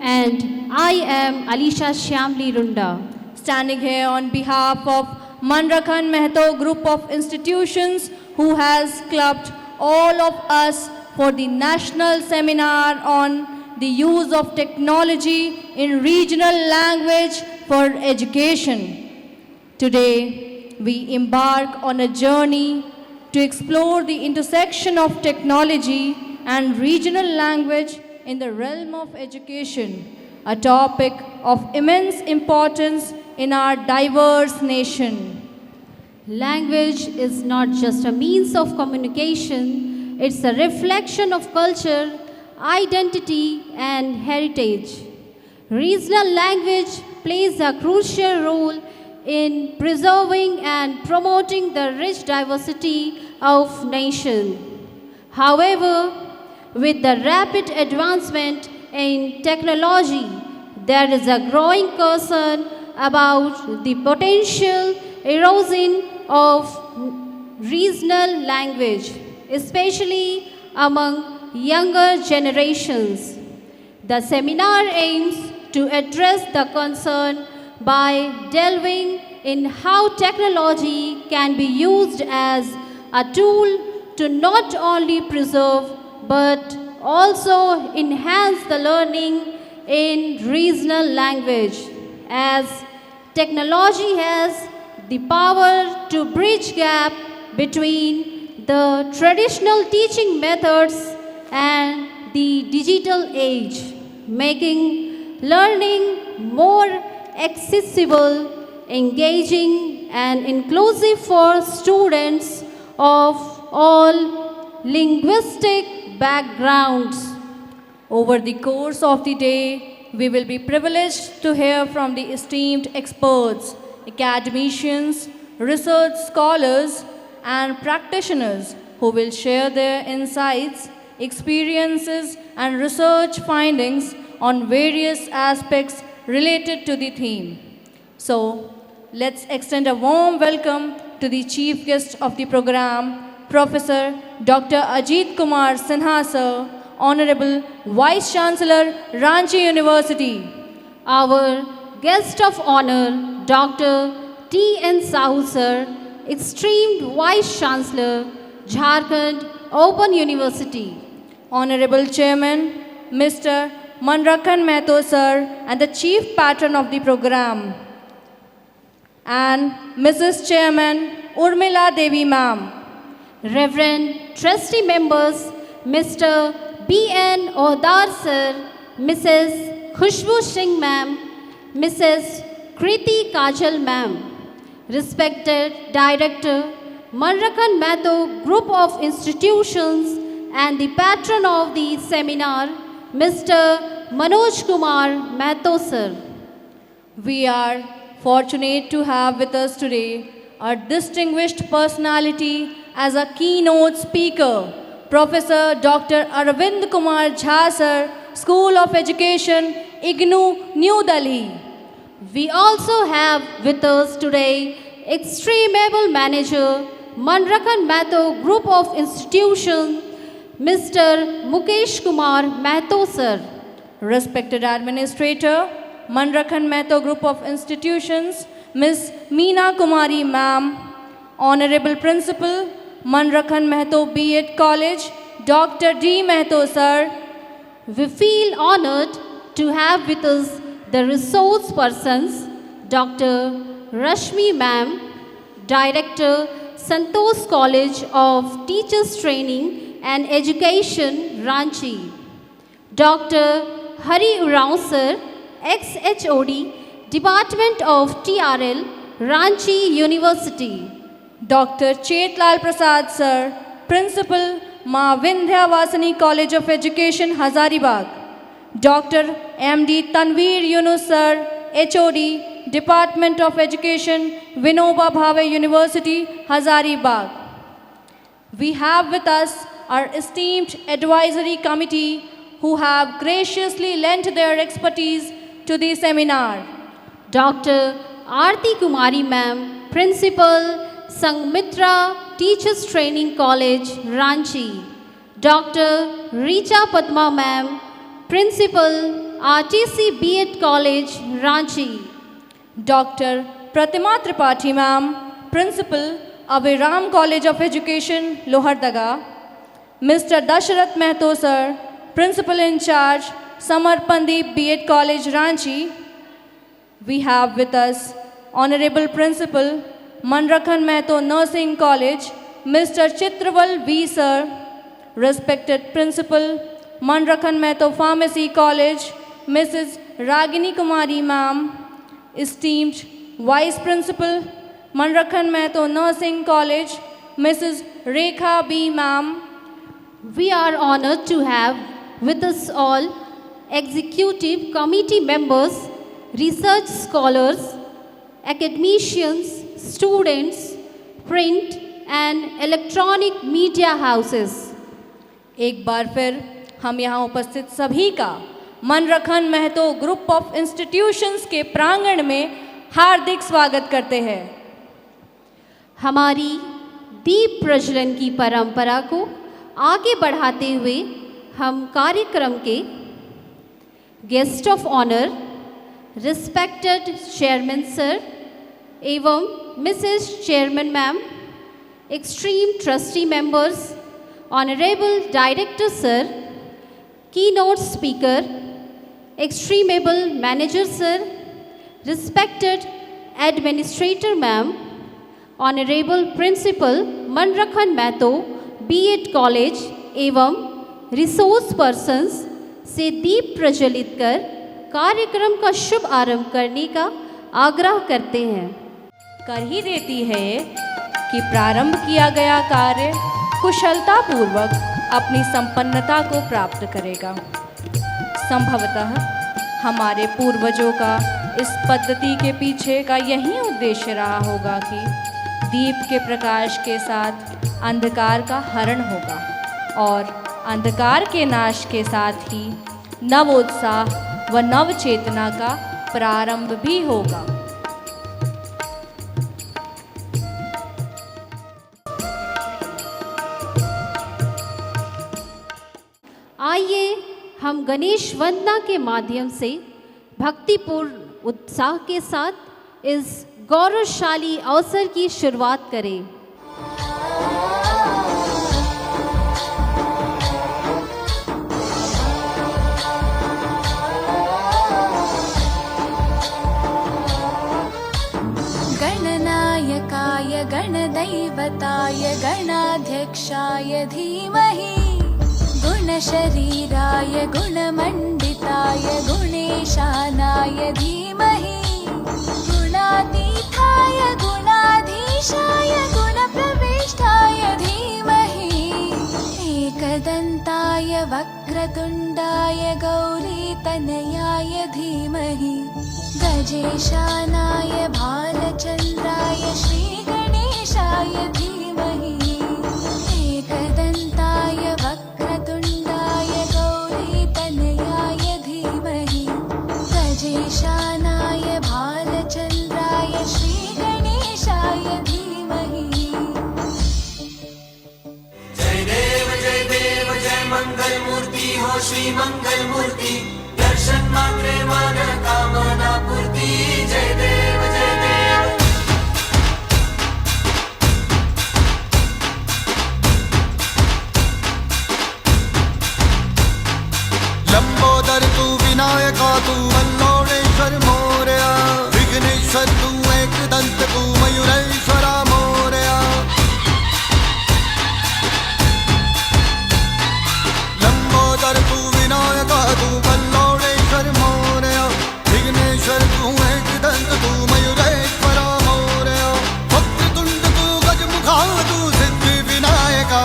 And I am Alisha Shyamli Runda, standing here on behalf of Manrakhan Mehto Group of Institutions, who has clubbed all of us for the national seminar on the use of technology in regional language for education. Today, we embark on a journey to explore the intersection of technology and regional language in the realm of education, a topic of immense importance in our diverse nation. Language is not just a means of communication, it's a reflection of culture, identity, and heritage. Regional language plays a crucial role in preserving and promoting the rich diversity of nation. However, with the rapid advancement in technology, there is a growing concern about the potential erosion of regional language, especially among younger generations. The seminar aims to address the concern by delving in how technology can be used as a tool to not only preserve but also enhance the learning in regional language, as technology has the power to bridge gap between the traditional teaching methods and the digital age, making learning more accessible, engaging, and inclusive for students of all linguistic backgrounds. Over the course of the day, we will be privileged to hear from the esteemed experts academicians, research scholars, and practitioners who will share their insights, experiences, and research findings on various aspects related to the theme. So, let's extend a warm welcome to the chief guest of the program, Professor Dr. Ajit Kumar Sinha sir, Honorable Vice Chancellor, Ranchi University. Our guest of honor, Dr. T.N. Sahu sir, esteemed Vice Chancellor, Jharkhand Open University. Honorable Chairman, Mr. Manrakhan Mehto sir, and the Chief Patron of the program. And Mrs. Chairman, Urmila Devi ma'am. Reverend Trustee Members, Mr. B.N. Ohdar sir, Mrs. Khushbu Singh ma'am, Mrs. Kriti Kajal ma'am, respected Director, Manrakhan Mehto Group of Institutions and the patron of the seminar, Mr. Manoj Kumar Mehto sir. We are fortunate to have with us today a distinguished personality as a keynote speaker, Professor Dr. Arvind Kumar Jha sir, School of Education, IGNOU, New Delhi. We also have with us today Extreme Able Manager, Manrakhan Mehto Group of Institutions, Mr. Mukesh Kumar Mehto sir. Respected Administrator, Manrakhan Mehto Group of Institutions, Ms. Meena Kumari ma'am. Honorable Principal, Manrakhan Mehto B.Ed College, Dr. D. Mehto sir. We feel honored to have with us the resource persons, Dr. Rashmi ma'am, Director, Santosh College of Teachers Training and Education, Ranchi. Dr. Hari Urao sir, ex-HOD, Department of TRL, Ranchi University. Dr. Chetlal Prasad sir, Principal, Ma Vindhya Vasani College of Education, Hazaribagh. Dr. M.D. Tanveer Yunus sir, HOD, Department of Education, Vinoba Bhave University, Hazaribagh. We have with us our esteemed advisory committee who have graciously lent their expertise to the seminar. Dr. Aarti Kumari ma'am, Principal, Sangmitra Teachers Training College, Ranchi. Dr. Richa Padma ma'am, Principal, RTC B.Ed College, Ranchi. Dr. Pratima Tripathi ma'am, Principal, Abhiram College of Education, Lohardaga. Mr. Dasharath Mehto sir, Principal in Charge, Samar Pandip B.Ed College, Ranchi. We have with us Honorable Principal, Manrakhan Mehto Nursing College, Mr. Chitraval V. sir. Respected Principal, Manrakhan Mehto Pharmacy College, Mrs. Ragini Kumari ma'am. Esteemed Vice Principal, Manrakhan Mehto Nursing College, Mrs. Rekha B. ma'am. We are honored to have with us all executive committee members, research scholars, academicians, students, print and electronic media houses. एक बार फिर हम यहाँ उपस्थित सभी का मनरखन Mahato group of institutions के प्रांगण में हार्दिक स्वागत करते हैं। हमारी दीप प्रज्वलन की परंपरा को आगे बढ़ाते हुए हम कार्यक्रम के guest of honour, respected chairman sir एवं Mrs chairman ma'am, extreme trustee members, honourable director sir, keynote speaker, extreme able manager sir, respected administrator ma'am, honourable principal Manrakhan Mahato B.Ed college एवं रिसोर्स पर्सन्स से दीप प्रज्वलित कर कार्यक्रम का शुभ आरंभ करने का आग्रह करते हैं। कर ही देती है कि प्रारंभ किया गया कार्य कुशलतापूर्वक अपनी संपन्नता को प्राप्त करेगा। संभवतः हमारे पूर्वजों का इस पद्धति के पीछे का यही उद्देश्य रहा होगा कि दीप के प्रकाश के साथ अंधकार का हरण होगा और अंधकार के नाश के साथ ही नव उत्साह व नव चेतना का प्रारंभ भी होगा। आइए हम गणेश वंदना के माध्यम से भक्तिपूर्ण उत्साह के साथ इस गौरवशाली अवसर की शुरुआत करें। गणनायकाय गणदैवताय गणाध्यक्षाय धीमहि गुणशरीराय गुणमण्डिताय गुणेशानाय धीमहि गुणातीताय गुणाधीशाय गुणप्रविष्टाय धीमहि एकदन्ताय वक्रतुण्डाय गौरीतनयाय धीमहि गजेशानाय भालचन्द्राय श्रीगणेशाय धीमहि एकदन्ताय वक्रतुण्डाय गौरीतनयाय धीमहि गजेशानाय भालचन्द्राय श्रीगणेशाय धीमहि। जय देव जय मंगल मूर्ति हो श्री मंगल मूर्ति दर्शन मात्रे मन कामना पूर्ति। जय देव जय देव। लंबोदर तू विनायका तू वल्लोणेश्वर मोरया विघ्नेश्वर तू एकदंत तू मयूरेश्वरा मोरया। लंबोदर तू विनायका तू वल्लोणेश्वर मोरया विघ्नेश्वर तू एकदंत तू मयूरेश्वरा मोरया। वक्रतुंड तू गजमुखा तू सिद्धि विनायका।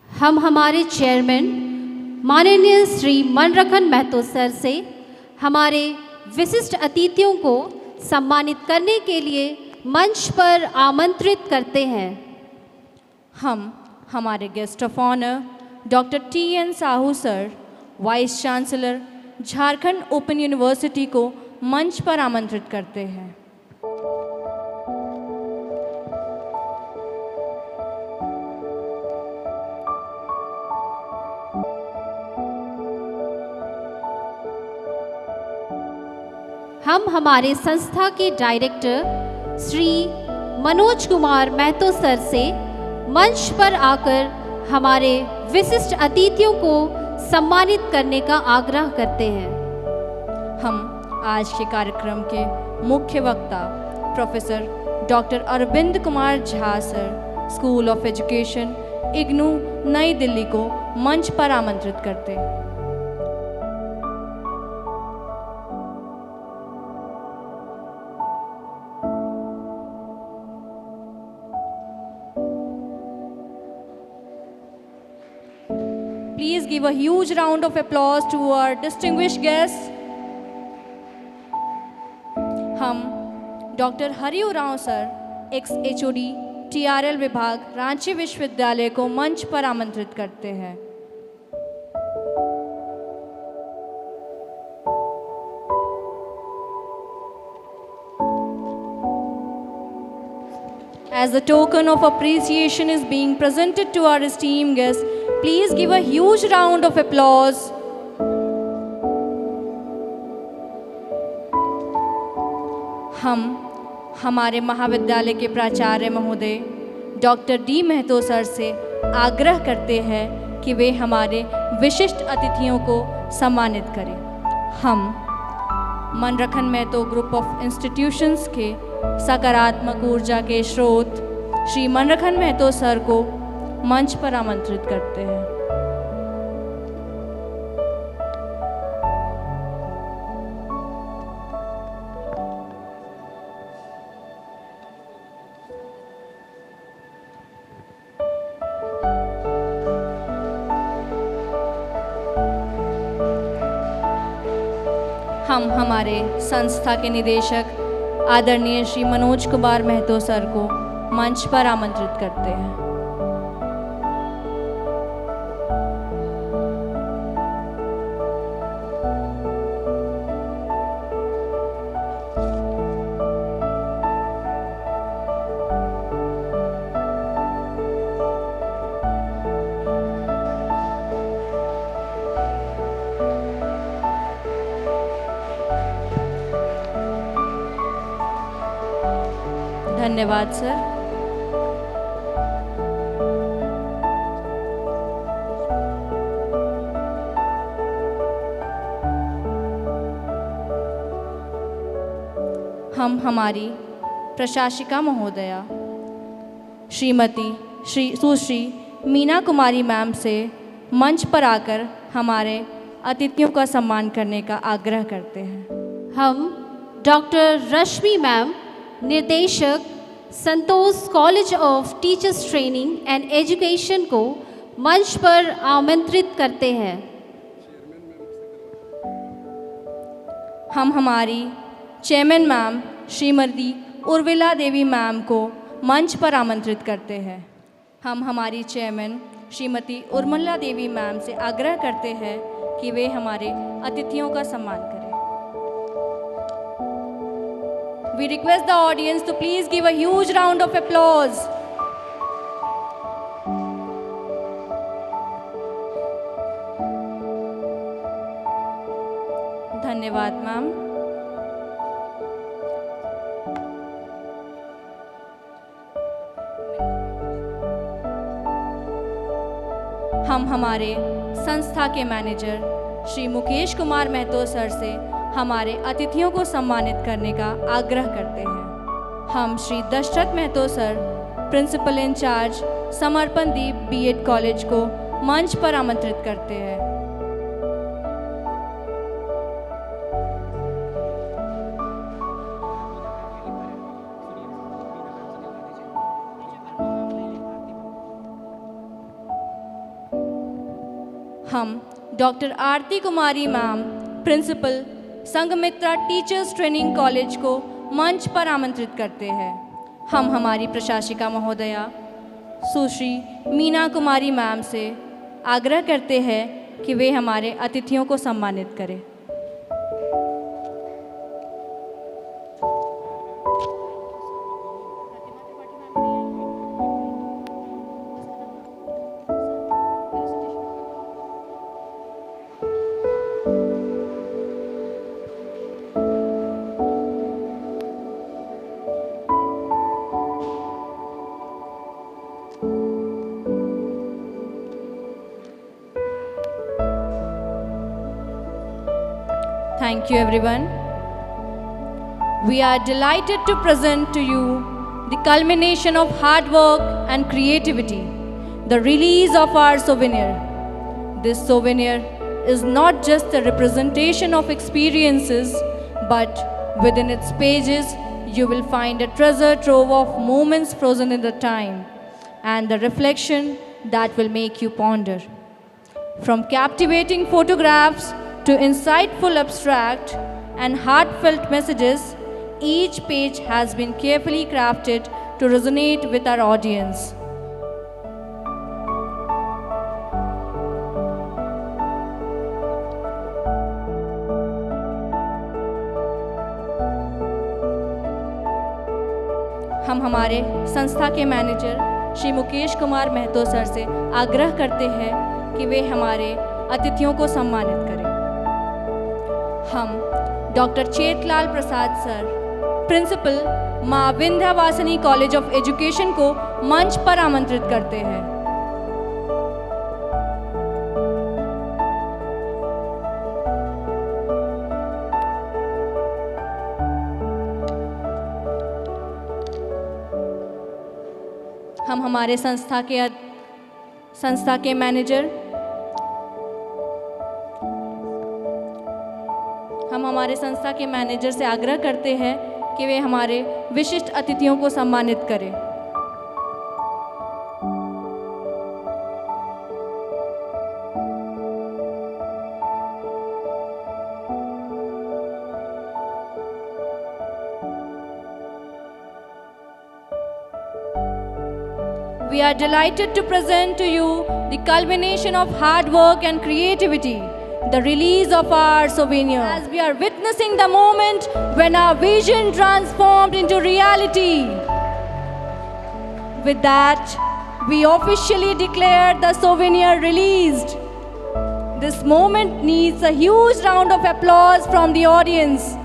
हम हमारे चेयरमैन माननीय श्री मनरखन महतो सर से हमारे विशिष्ट अतिथियों को सम्मानित करने के लिए मंच पर आमंत्रित करते हैं। हम हमारे guest of honour doctor T.N. Sahu sir, vice chancellor Jharkhand open university को मंच पर आमंत्रित करते हैं। हम हमारे संस्था के डायरेक्टर श्री मनोज कुमार महतो सर से मंच पर आकर हमारे विशिष्ट अतिथियों को सम्मानित करने का आग्रह करते हैं। हम आज के कार्यक्रम के मुख्य वक्ता professor doctor Arvind Kumar Jha sir, school of education, IGNOU, New Delhi को मंच पर आमंत्रित करते हैं। Please give a huge round of applause to our distinguished guests. हम doctor Hari Oraon sir, x HOD, TRL विभाग, रांची विश्वविद्यालय को मंच पर आमंत्रित करते हैं। As a token of appreciation is being presented to our esteemed guests, please give a huge round of applause. हम हमारे महाविद्यालय के प्राचार्य महोदय डॉक्टर डी महतो सर से आग्रह करते हैं कि वे हमारे विशिष्ट अतिथियों को सम्मानित करें। हम मनरखन महतो ग्रुप ऑफ इंस्टीट्यूशंस के सकारात्मक ऊर्जा के स्रोत श्री मनरखन महतो सर को मंच पर आमंत्रित करते हैं। हम हमारे संस्था के निदेशक आदरणीय श्री मनोज कुमार महतो सर को मंच पर आमंत्रित करते हैं। धन्यवाद सर। हम हमारी प्रशासिका महोदया श्रीमती सुश्री मीना कुमारी मैम से मंच पर आकर हमारे अतिथियों का सम्मान करने का आग्रह करते हैं। हम डॉक्टर रश्मि मैम, निर्देशक Santosh college of teachers training and education को मंच पर आमंत्रित करते हैं। हम हमारी chairman ma'am Shrimati Urvila Devi ma'am को मंच पर आमंत्रित करते हैं। हम हमारी चेयरमैन श्रीमती उर्मिला देवी मैम से आग्रह करते हैं कि वे हमारे अतिथियों का सम्मान करें। We request the audience to please give a huge round of applause. धन्यवाद मैम। हम हमारे संस्था के मैनेजर श्री मुकेश कुमार महतो सर से हमारे अतिथियों को सम्मानित करने का आग्रह करते हैं। हम Shri Dashrath Mahto sir, principal in-charge Samarpan Deep BEd college को मंच पर आमंत्रित करते हैं। हम doctor Aarti Kumari ma'am, principal Sanghamitra teachers training college को मंच पर आमंत्रित करते हैं। हम हमारी प्रशासिका महोदया सुश्री मीना कुमारी मैम से आग्रह करते हैं कि वे हमारे अतिथियों को सम्मानित करें। Thank you everyone. We are delighted to present to you the culmination of hard work and creativity, the release of our souvenir. This souvenir is not just a representation of experiences, but within its pages you will find a treasure trove of moments frozen in the time and the reflection that will make you ponder. From captivating photographs to insightful abstract and heartfelt messages, each page has been carefully crafted to resonate with our audience. हम हमारे संस्था के manager Shri Mukesh Kumar Mahato sir से आग्रह करते हैं कि वे हमारे अतिथियों को सम्मानित करें। हम डॉक्टर चेतलाल प्रसाद सर, प्रिंसिपल माँ विंध्यवासिनी कॉलेज ऑफ एजुकेशन को मंच पर आमंत्रित करते हैं। हम हमारे संस्था के मैनेजर से आग्रह करते हैं कि वे हमारे विशिष्ट अतिथियों को सम्मानित करें। We are delighted to present to you the culmination of hard work and creativity, the release of our souvenir. As we are witnessing the moment when our vision transformed into reality. With that, we officially declare the souvenir released. This moment needs a huge round of applause from the audience.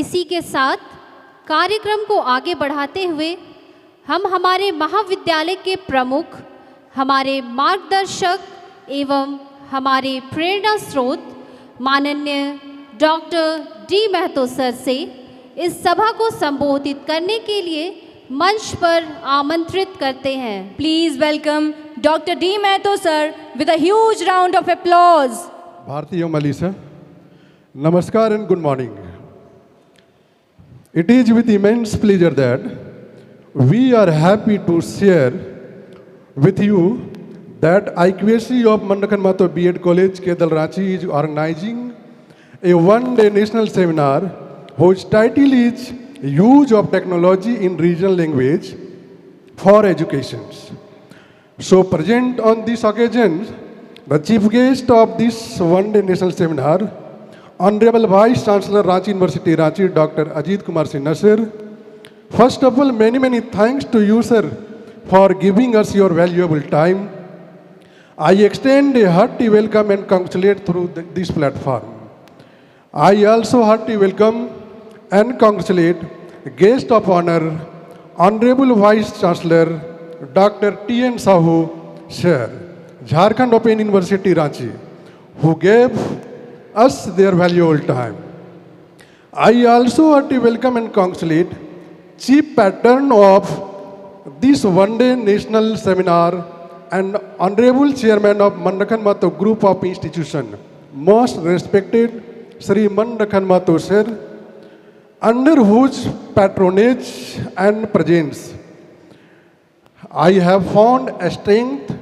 इसी के साथ कार्यक्रम को आगे बढ़ाते हुए हम हमारे महाविद्यालय के प्रमुख, हमारे मार्गदर्शक एवं हमारे प्रेरणा स्रोत माननीय डॉक्टर डी महतो सर से इस सभा को संबोधित करने के लिए मंच पर आमंत्रित करते हैं। Please welcome Dr. D. Mahto sir with a huge round of applause. Bharti and Melissa, Namaskar and good morning. It is with immense pleasure that we are happy to share with you that IQAC of Manrakhan Mahto B.Ed College, Kedal Ranchi is organizing a one-day national seminar whose title is Use of Technology in Regional Language for Education. So present on this occasion, the chief guest of this one-day national seminar, Honorable Vice Chancellor Ranchi University, Ranchi, Dr. Ajit Kumar Singh Nasir. First of all, many thanks to you, sir, for giving us your valuable time. I extend a hearty welcome and congratulate through this platform. I also heartily welcome and congratulate guest of honor, Honorable Vice Chancellor Dr. T.N. Sahu, sir, Jharkhand Open University, Ranchi, who gave us their valuable time. I also heartily welcome and congratulate Chief Patron of this one-day national seminar and Honorable Chairman of Manrakhan Mahto Group of Institution, most respected Sri Manrakhan Mahto sir, under whose patronage and presence I have found a strength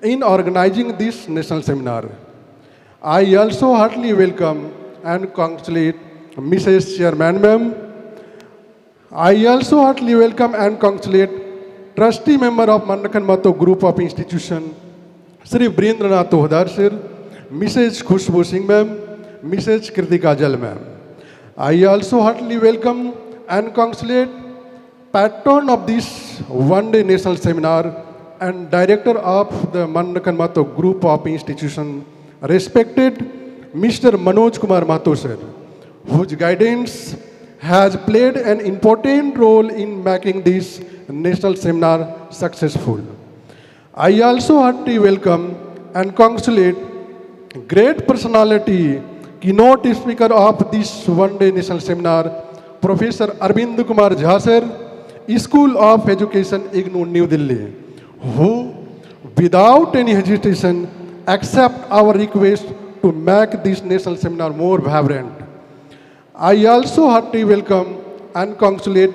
in organizing this national seminar. I also heartily welcome and congratulate Mrs. Chairman Ma'am. I also heartily welcome and congratulate Trustee Member of Manrakhan Mahto Group of Institution, Sri Brindranath Tohdar sir, Mrs. Khushbu Singh Ma'am, Mrs. Kritika Jal Ma'am. I also heartily welcome and congratulate patron of this one-day national seminar and director of the Manrakhan Mahto Group of Institution, respected Mr. Manoj Kumar Mahto sir, whose guidance has played an important role in making this national seminar successful. I also heartily welcome and congratulate great personality, keynote speaker of this one-day national seminar, Professor Arvind Kumar Jha sir, School of Education, IGNOU, New Delhi, who without any hesitation accept our request to make this national seminar more vibrant. I also heartily welcome and congratulate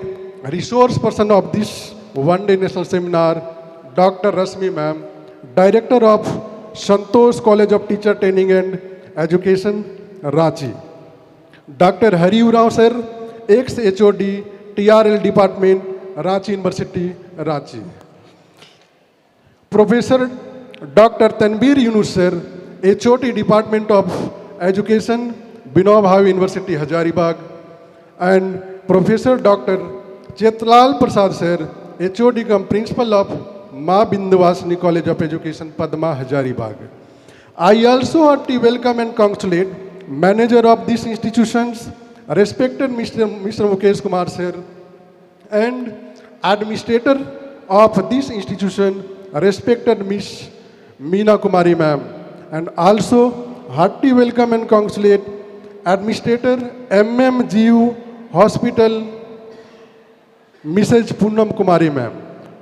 resource person of this one-day national seminar, Dr. Rasmi Ma'am, Director of Santosh College of Teacher Training and Education, Ranchi. Dr. Hari Urao sir, ex-HOD, TRL Department, Ranchi University, Ranchi. Professor Dr. Tanveer Yunus sir, HOD Department of Education, Binoy Bhave University, Hazaribagh. and Professor Dr. Chetlal Prasad sir, HOD cum Principal of Ma Bindwasini College of Education, Padma Hazaribagh. I also heartily welcome and congratulate manager of these institutions, respected Mr. Mukesh Kumar sir, and administrator of this institution, respected Miss Meena Kumari ma'am, and also heartily welcome and congratulate administrator MMGU Hospital, Mrs. Poonam Kumari ma'am,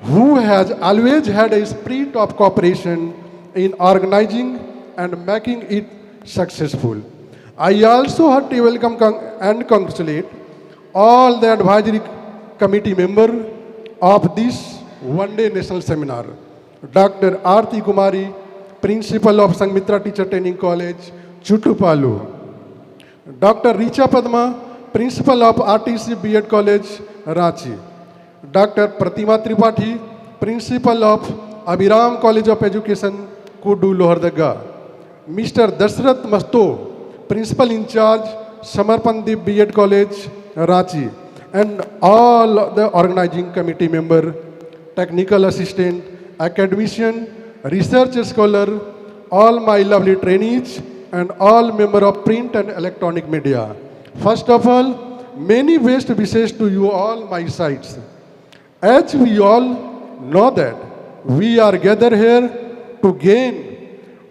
who has always had a spirit of cooperation in organizing and making it successful. I also heartily welcome and congratulate all the advisory committee member of this one-day national seminar. Dr. Aarti Kumari, Principal of Sangmitra Teacher Training College, Chutupalu. Dr. Richa Padma, Principal of RTC B.Ed College, Ranchi. Dr. Pratima Tripathi, Principal of Abhiram College of Education, Kudu, Lohardaga. Mr. Dashrath Masto, Principal in Charge, Samarpandip B.Ed College, Ranchi. And all the organizing committee member, technical assistant, academician, research scholar, all my lovely trainees, and all member of print and electronic media. First of all, many best wishes to you all my sides. As we all know that we are gathered here to gain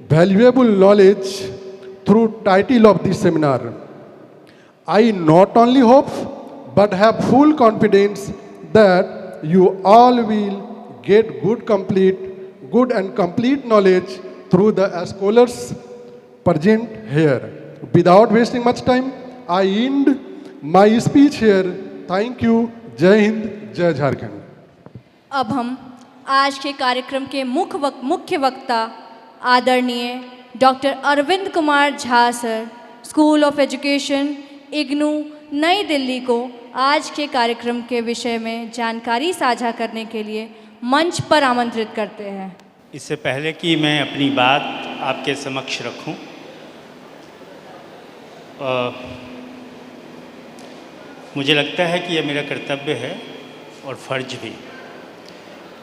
valuable knowledge through title of this seminar. I not only hope but have full confidence that you all will get good and complete knowledge through the scholars present here. Without wasting much time, I end my speech here. Thank you. जय हिंद, जय झारखंड। अब हम आज के कार्यक्रम के मुख्य वक्ता आदरणीय doctor Arvind Kumar Jha sir, school of education, IGNOU, New Delhi को आज के कार्यक्रम के विषय में जानकारी साझा करने के लिए मंच पर आमंत्रित करते हैं। इससे पहले कि मैं अपनी बात आपके समक्ष रखूं, मुझे लगता है कि यह मेरा कर्तव्य है और फ़र्ज भी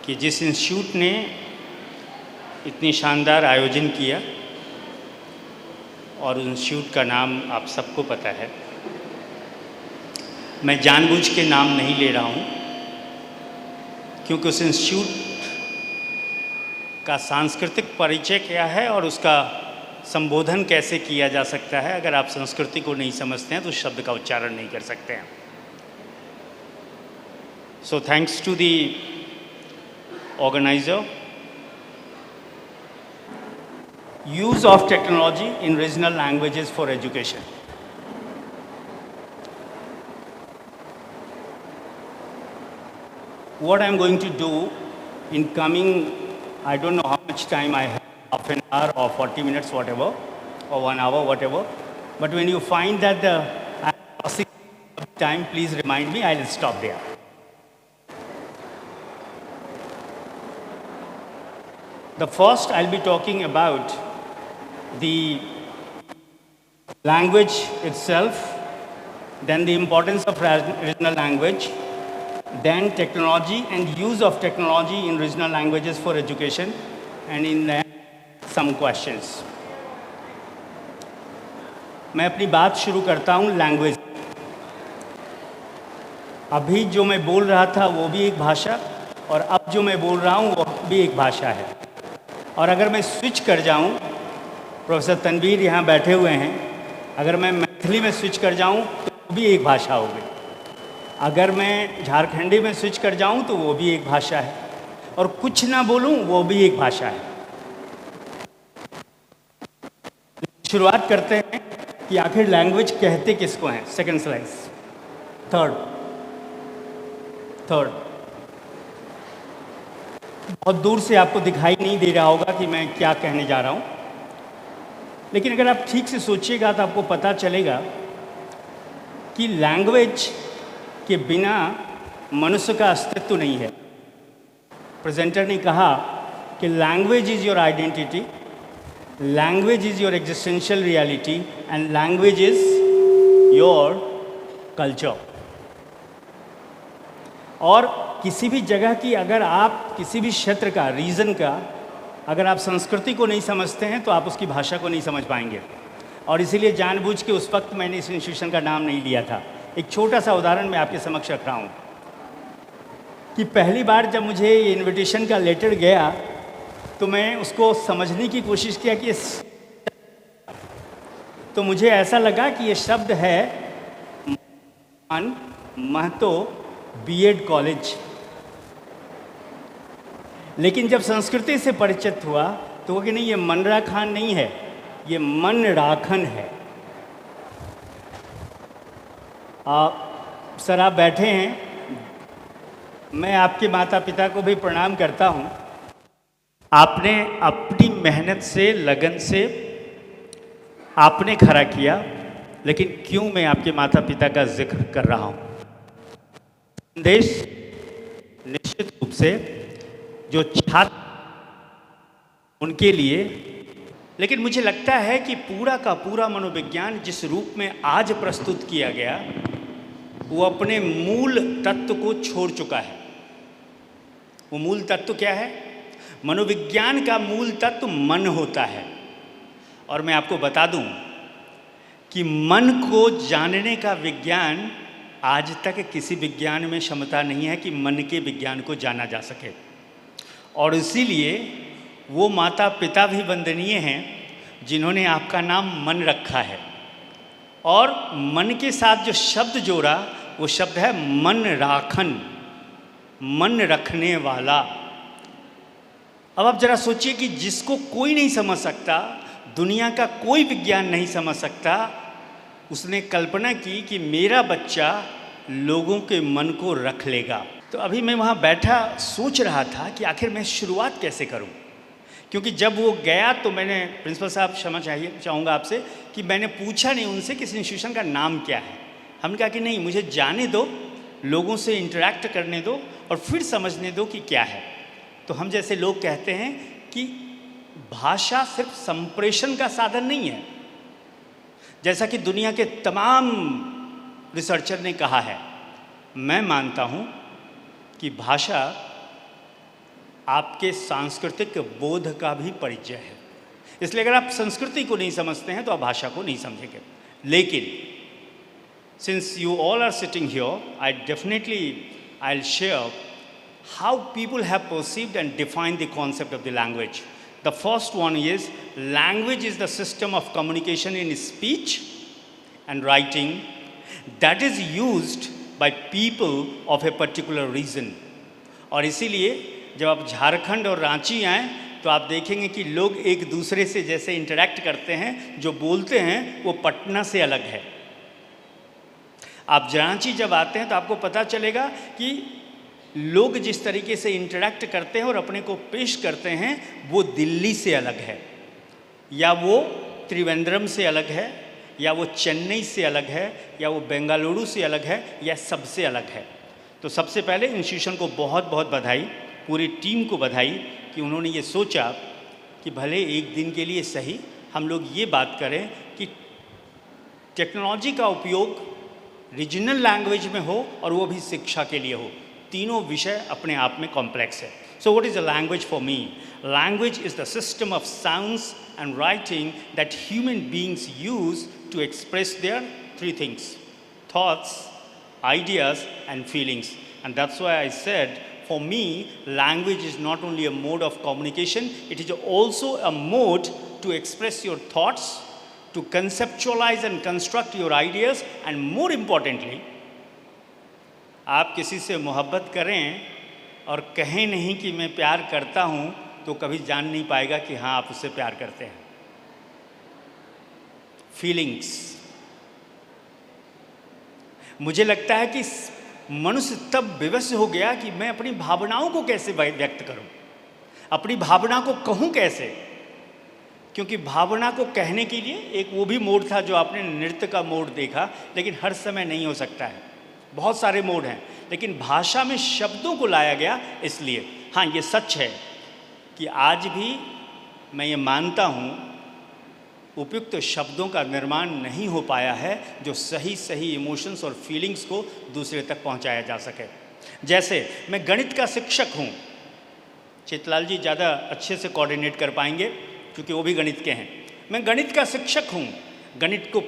कि जिस इंस्टीट्यूट ने इतनी शानदार आयोजन किया, और उस इंस्टीट्यूट का नाम आप सबको पता है, मैं जानबूझ के नाम नहीं ले रहा हूँ क्योंकि उस इंस्टीट्यूट का सांस्कृतिक परिचय क्या है और उसका संबोधन कैसे किया जा सकता है, अगर आप संस्कृति को नहीं समझते हैं तो शब्द का उच्चारण नहीं कर सकते हैं। So thanks to the organiser, use of technology in regional languages for education. What I'm going to do in coming, I don't know how much time I have, half an hour or 40 minutes, whatever, or 1 hour, whatever. But when you find that I'm passing time, please remind me, I'll stop there. The first, I'll be talking about the language itself, then the importance of regional language, then technology and use of technology in regional languages for education, and in the end, some questions. मैं अपनी बात शुरू करता हूँ language. अभी जो मैं बोल रहा था वो भी एक भाषा, और अब जो मैं बोल रहा हूँ वो भी एक भाषा है। और अगर मैं स्विच कर जाऊँ, प्रोफेसर तनवीर यहाँ बैठे हुए हैं, अगर मैं मैथिली में स्विच कर जाऊँ तो वो भी एक भाषा हो गई, अगर मैं झारखंडी में स्विच कर जाऊँ तो वो भी एक भाषा है, और कुछ ना बोलूँ वो भी एक भाषा है। शुरुआत करते हैं कि आखिर लैंग्वेज कहते किसको हैं। सेकंड स्लाइड, थर्ड, बहुत दूर से आपको दिखाई नहीं दे रहा होगा कि मैं क्या कहने जा रहा हूँ, लेकिन अगर आप ठीक से सोचिएगा तो आपको पता चलेगा कि लैंग्वेज के बिना मनुष्य का अस्तित्व नहीं है। प्रेजेंटर ने कहा कि language is your identity, language is your existential reality, and language is your culture. और किसी भी जगह की, अगर आप किसी भी क्षेत्र का, रीजन का, अगर आप संस्कृति को नहीं समझते हैं तो आप उसकी भाषा को नहीं समझ पाएंगे। और इसीलिए जानबूझ के उस वक्त मैंने इस इंस्टीट्यूशन का नाम नहीं लिया था। एक छोटा सा उदाहरण मैं आपके समक्ष रख रहा हूँ कि पहली बार जब मुझे ये इनविटेशन का लेटर गया तो मैं उसको समझने की कोशिश किया कि तो मुझे ऐसा लगा कि ये शब्द है महतो बीएड कॉलेज। लेकिन जब संस्कृति से परिचित हुआ तो वो कि नहीं, ये मनरा खान नहीं है, ये मन राखन है। सर आप बैठे हैं, मैं आपके माता पिता को भी प्रणाम करता हूँ। आपने अपनी मेहनत से, लगन से आपने खड़ा किया, लेकिन क्यों मैं आपके माता पिता का जिक्र कर रहा हूँ? संदेश निश्चित रूप से जो छात्र उनके लिए, लेकिन मुझे लगता है कि पूरा का पूरा मनोविज्ञान जिस रूप में आज प्रस्तुत किया गया वो अपने मूल तत्व को छोड़ चुका है। वो मूल तत्व क्या है? मनोविज्ञान का मूल तत्व मन होता है। और मैं आपको बता दूं कि मन को जानने का विज्ञान, आज तक किसी विज्ञान में क्षमता नहीं है कि मन के विज्ञान को जाना जा सके। और इसीलिए वो माता पिता भी वंदनीय हैं जिन्होंने आपका नाम मन रखा है। और मन के साथ जो शब्द जोड़ा वो शब्द है मन राखन, मन रखने वाला। अब आप जरा सोचिए कि जिसको कोई नहीं समझ सकता, दुनिया का कोई विज्ञान नहीं समझ सकता, उसने कल्पना की कि मेरा बच्चा लोगों के मन को रख लेगा। तो अभी मैं वहाँ बैठा सोच रहा था कि आखिर मैं शुरुआत कैसे करूँ, क्योंकि जब वो गया तो मैंने, प्रिंसिपल साहब क्षमा चाहूँगा आपसे कि मैंने पूछा नहीं उनसे कि इस इंस्टीट्यूशन का नाम क्या है। हमने कहा कि नहीं, मुझे जाने दो, लोगों से इंटरेक्ट करने दो और फिर समझने दो कि क्या है। तो हम जैसे लोग कहते हैं कि भाषा सिर्फ संप्रेषण का साधन नहीं है, जैसा कि दुनिया के तमाम रिसर्चर ने कहा है। मैं मानता हूँ कि भाषा आपके सांस्कृतिक बोध का भी परिचय है। इसलिए अगर आप संस्कृति को नहीं समझते हैं तो आप भाषा को नहीं समझेंगे। लेकिन since you all are sitting here, I'll share how people have perceived and defined the concept of the language. The first one is, language is the system of communication in speech and writing that is used by people of a particular region. और इसीलिए जब आप झारखंड और रांची आएँ तो आप देखेंगे कि लोग एक दूसरे से जैसे इंटरेक्ट करते हैं, जो बोलते हैं वो पटना से अलग है। आप रांची जब आते हैं तो आपको पता चलेगा कि लोग जिस तरीके से इंटरेक्ट करते हैं और अपने को पेश करते हैं वो दिल्ली से अलग है, या वो त्रिवेंद्रम से अलग है, या वो चेन्नई से अलग है, या वो बेंगलुरु से अलग है, या सबसे अलग है। तो सबसे पहले इंस्टीट्यूशन को बहुत बहुत बधाई, पूरी टीम को बधाई कि उन्होंने ये सोचा कि भले एक दिन के लिए सही हम लोग ये बात करें कि टेक्नोलॉजी का उपयोग रीजनल लैंग्वेज में हो और वो भी शिक्षा के लिए हो। तीनों विषय अपने आप में कॉम्प्लेक्स है। So what is a language for me? Language is the system of sounds and writing that human beings use to express their three things: thoughts, ideas and feelings. And that's why I said, for me, language is not only a mode of communication, it is also a mode to express your thoughts, to conceptualize and construct your ideas, and more importantly, आप किसी से मोहब्बत करें और कहें नहीं कि मैं प्यार करता हूँ तो कभी जान नहीं पाएगा कि हाँ आप उससे प्यार करते हैं। फीलिंग्स, मुझे लगता है कि मनुष्य तब विवश हो गया कि मैं अपनी भावनाओं को कैसे व्यक्त करूं, अपनी भावना को कहूं कैसे, क्योंकि भावना को कहने के लिए एक वो भी मोड था जो आपने नृत्य का मोड देखा, लेकिन हर समय नहीं हो सकता है, बहुत सारे मोड हैं, लेकिन भाषा में शब्दों को लाया गया। इसलिए हाँ, ये सच है कि आज भी मैं ये मानता हूँ उपयुक्त शब्दों का निर्माण नहीं हो पाया है जो सही सही इमोशंस और फीलिंग्स को दूसरे तक पहुंचाया जा सके। जैसे मैं गणित का शिक्षक हूँ, चितलाल जी ज़्यादा अच्छे से कोऑर्डिनेट कर पाएंगे क्योंकि वो भी गणित के हैं। मैं गणित का शिक्षक हूँ, गणित को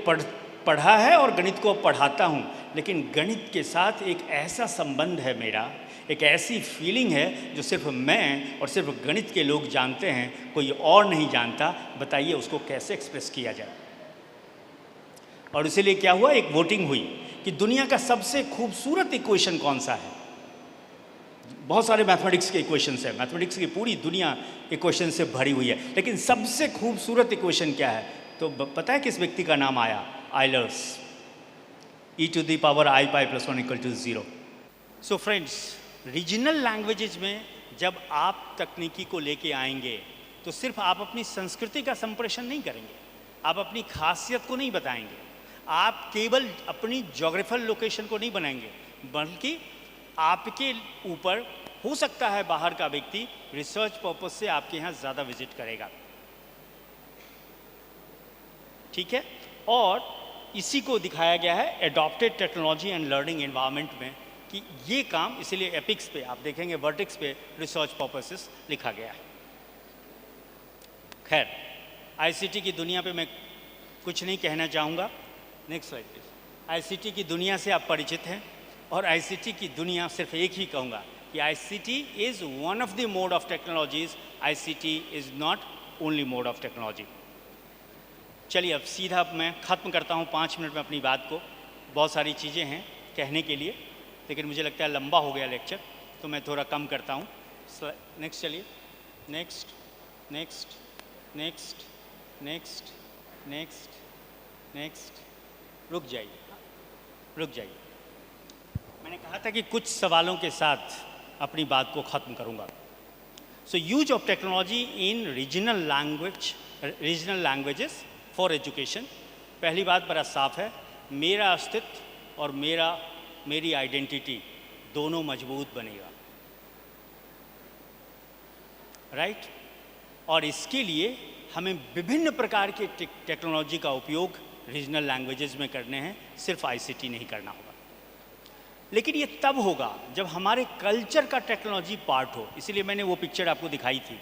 पढ़ा है और गणित को पढ़ाता हूँ, लेकिन गणित के साथ एक ऐसा संबंध है मेरा, एक ऐसी फीलिंग है जो सिर्फ मैं और सिर्फ गणित के लोग जानते हैं, कोई और नहीं जानता। बताइए उसको कैसे एक्सप्रेस किया जाए। और इसीलिए क्या हुआ, एक वोटिंग हुई कि दुनिया का सबसे खूबसूरत इक्वेशन कौन सा है। बहुत सारे मैथमेटिक्स के इक्वेशंस है, मैथमेटिक्स की पूरी दुनिया इक्वेशन से भरी हुई है, लेकिन सबसे खूबसूरत इक्वेशन क्या है? तो पता है किस व्यक्ति का नाम आया? Euler's, e⁻i pi + 1 = 0। So friends, regional languages में जब आप तकनीकी को लेके आएंगे तो सिर्फ आप अपनी संस्कृति का संप्रेषण नहीं करेंगे, आप अपनी खासियत को नहीं बताएंगे, आप केवल अपनी ज्योग्राफिकल लोकेशन को नहीं बनाएंगे, बल्कि आपके ऊपर हो सकता है बाहर का व्यक्ति रिसर्च पर्पस से आपके यहाँ ज़्यादा विजिट करेगा, ठीक है। और इसी को दिखाया गया है adopted technology and learning environment में कि ये काम, इसीलिए एपिक्स पे आप देखेंगे, वर्टेक्स पे रिसर्च पर्पसेस लिखा गया है। खैर, आईसीटी की दुनिया पे मैं कुछ नहीं कहना चाहूँगा। Next slide please. आईसीटी की दुनिया से आप परिचित हैं, और आईसीटी की दुनिया सिर्फ एक ही कहूँगा कि ICT is one of the mode of technologies, ICT is not only mode of technology. चलिए अब सीधा मैं ख़त्म करता हूँ 5 मिनट में अपनी बात को। बहुत सारी चीज़ें हैं कहने के लिए, लेकिन मुझे लगता है लंबा हो गया लेक्चर, तो मैं थोड़ा कम करता हूँ। नेक्स्ट चलिए, next next next next next next. रुक जाइए। मैंने कहा था कि कुछ सवालों के साथ अपनी बात को ख़त्म करूँगा। So use of technology in regional languages for education. पहली बात बड़ा साफ है, मेरा अस्तित्व और मेरी आइडेंटिटी दोनों मजबूत बनेगा, राइट। और इसके लिए हमें विभिन्न प्रकार के टेक्नोलॉजी का उपयोग रीजनल लैंग्वेजेस में करने हैं, सिर्फ आईसीटी नहीं करना होगा। लेकिन ये तब होगा जब हमारे कल्चर का टेक्नोलॉजी पार्ट हो। इसीलिए मैंने वो पिक्चर आपको दिखाई थी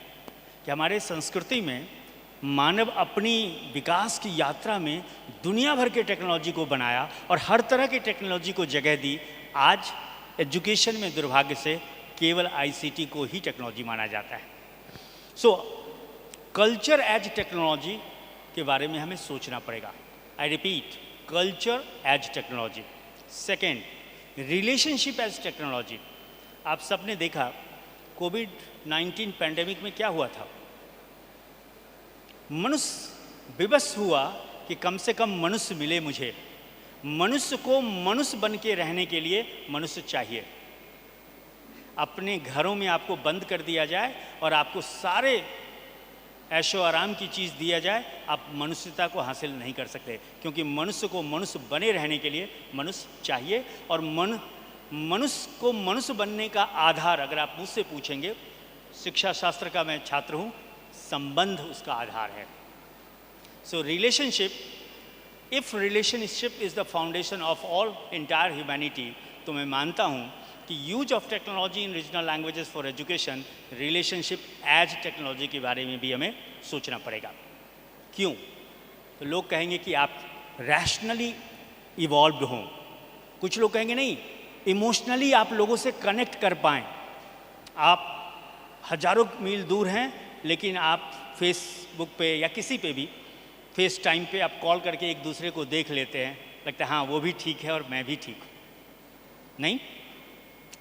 कि हमारे संस्कृति में मानव अपनी विकास की यात्रा में दुनिया भर के टेक्नोलॉजी को बनाया और हर तरह के टेक्नोलॉजी को जगह दी। आज एजुकेशन में दुर्भाग्य से केवल आईसीटी को ही टेक्नोलॉजी माना जाता है। सो कल्चर एज टेक्नोलॉजी के बारे में हमें सोचना पड़ेगा। I repeat, culture as technology. Second, relationship as technology. आप सबने देखा कोविड-19 पैंडेमिक में क्या हुआ था। मनुष्य विवश हुआ कि कम से कम मनुष्य मिले मुझे। मनुष्य को मनुष्य बन के रहने के लिए मनुष्य चाहिए। अपने घरों में आपको बंद कर दिया जाए और आपको सारे ऐशो आराम की चीज़ दिया जाए, आप मनुष्यता को हासिल नहीं कर सकते, क्योंकि मनुष्य को मनुष्य बने रहने के लिए मनुष्य चाहिए। और मनुष्य को मनुष्य बनने का आधार अगर आप मुझसे पूछेंगे, शिक्षा शास्त्र का मैं छात्र हूँ, संबंध उसका आधार है। So relationship, if relationship is the foundation of all entire humanity, तो मैं मानता हूँ कि use of technology in regional languages for education, relationship as technology के बारे में भी हमें सोचना पड़ेगा। क्यों? तो लोग कहेंगे कि आप रैशनली इवॉल्व्ड हों, कुछ लोग कहेंगे नहीं, इमोशनली आप लोगों से कनेक्ट कर पाएँ। आप हजारों मील दूर हैं, लेकिन आप फेसबुक पे या किसी पे भी फेस टाइम पे आप कॉल करके एक दूसरे को देख लेते हैं, लगता है हाँ वो भी ठीक है और मैं भी ठीक हूँ। नहीं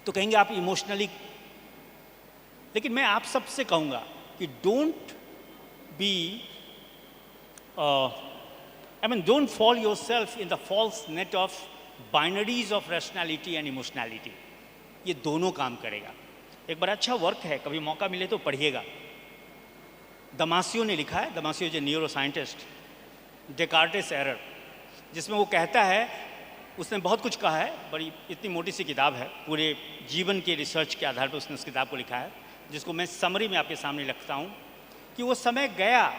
तो कहेंगे आप इमोशनली। लेकिन मैं आप सबसे कहूँगा कि don't fall yourself in the false net of binaries of rationality and emotionality. ये दोनों काम करेगा। एक बड़ा अच्छा वर्क है, कभी मौका मिले तो पढ़िएगा। दमासियो ने लिखा है, दमासियो जो न्यूरो साइंटिस्ट, डेकार्टेस एरर, जिसमें वो कहता है, उसने बहुत कुछ कहा है, बड़ी इतनी मोटी सी किताब है, पूरे जीवन के रिसर्च के आधार पर उसने उस किताब को लिखा है, जिसको मैं समरी में आपके सामने रखता हूँ कि वो समय गया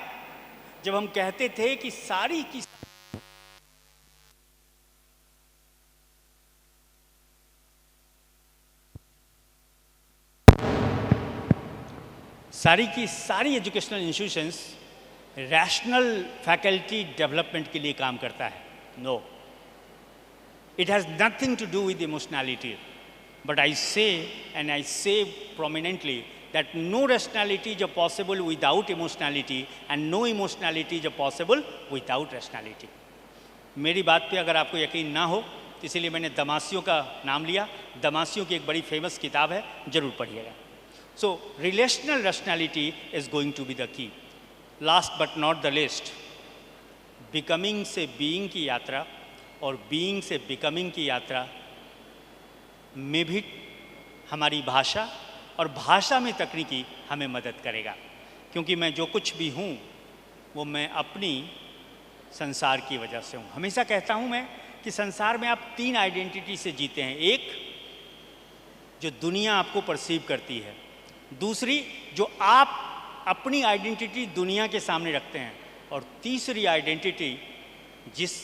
जब हम कहते थे कि सारी की सारी की सारी educational institutions rational faculty development के लिए काम करता है? No, it has nothing to do with emotionality. But I say, and I say prominently, that no rationality is possible without emotionality, and no emotionality is possible without rationality. मेरी बात पे अगर आपको यकीन ना हो, तो इसीलिए मैंने दमासियों का नाम लिया. दमासियों की एक बड़ी फेमस किताब है, जरूर पढ़िएगा. So relational rationality is going to be the key. Last but not the least, becoming से being की यात्रा और being से becoming की यात्रा में भी हमारी भाषा और भाषा में तकनीकी हमें मदद करेगा. क्योंकि मैं जो कुछ भी हूँ वो मैं अपनी संसार की वजह से हूँ. हमेशा कहता हूँ मैं कि संसार में आप 3 आइडेंटिटी से जीते हैं. एक, जो दुनिया आपको परसीव करती है. दूसरी, जो आप अपनी आइडेंटिटी दुनिया के सामने रखते हैं. और तीसरी आइडेंटिटी जिस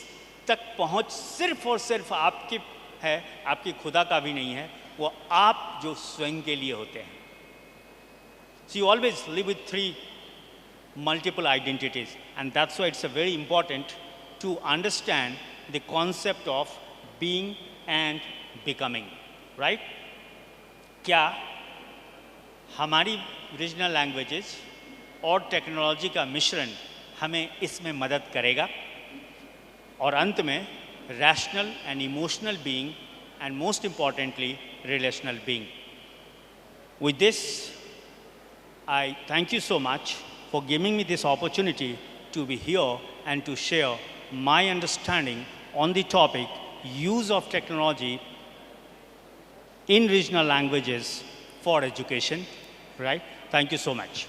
तक पहुँच सिर्फ और सिर्फ आपकी है, आपकी खुदा का भी नहीं है, वो आप जो स्वयं के लिए होते हैं. So you always live with 3 multiple identities, and that's why it's a very important to understand the concept of being and becoming, right? क्या हमारी रीजनल लैंग्वेजेस और टेक्नोलॉजी का मिश्रण हमें इसमें मदद करेगा? और अंत में rational and emotional being, and most importantly relational being. With this, I thank you so much for giving me this opportunity to be here and to share my understanding on the topic use of technology in regional languages for education, right? Thank you so much.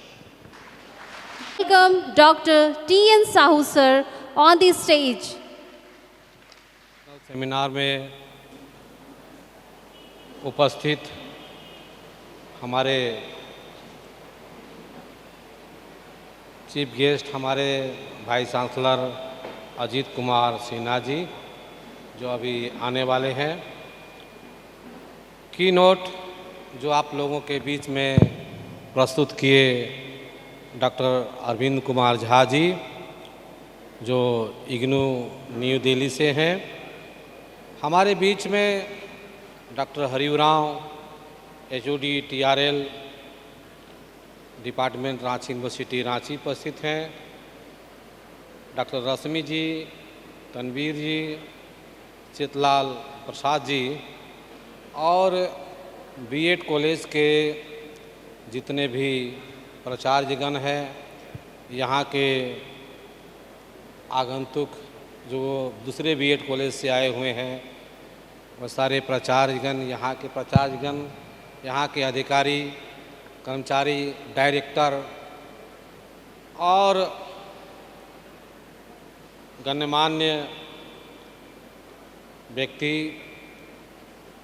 Welcome Dr. T.N. Sahu sir on the stage. Seminar में उपस्थित हमारे chief guest, हमारे vice chancellor Ajit Kumar Sinha ji जो अभी आने वाले हैं, की नोट जो आप लोगों के बीच में प्रस्तुत किए डॉक्टर अरविंद कुमार झा जी जो इग्नू न्यू दिल्ली से हैं. हमारे बीच में doctor Harivrao HOD TRL department Ranchi university Ranchi उपस्थित हैं. डॉक्टर रश्मि जी, तनवीर जी, चितलाल प्रसाद जी और B.Ed कॉलेज के जितने भी प्राचार्यगण हैं, यहाँ के आगंतुक जो दूसरे B.Ed कॉलेज से आए हुए हैं, वो सारे प्राचार्यगण, यहाँ के प्राचार्यगण, यहाँ के अधिकारी, कर्मचारी, डायरेक्टर और गण्यमान्य व्यक्ति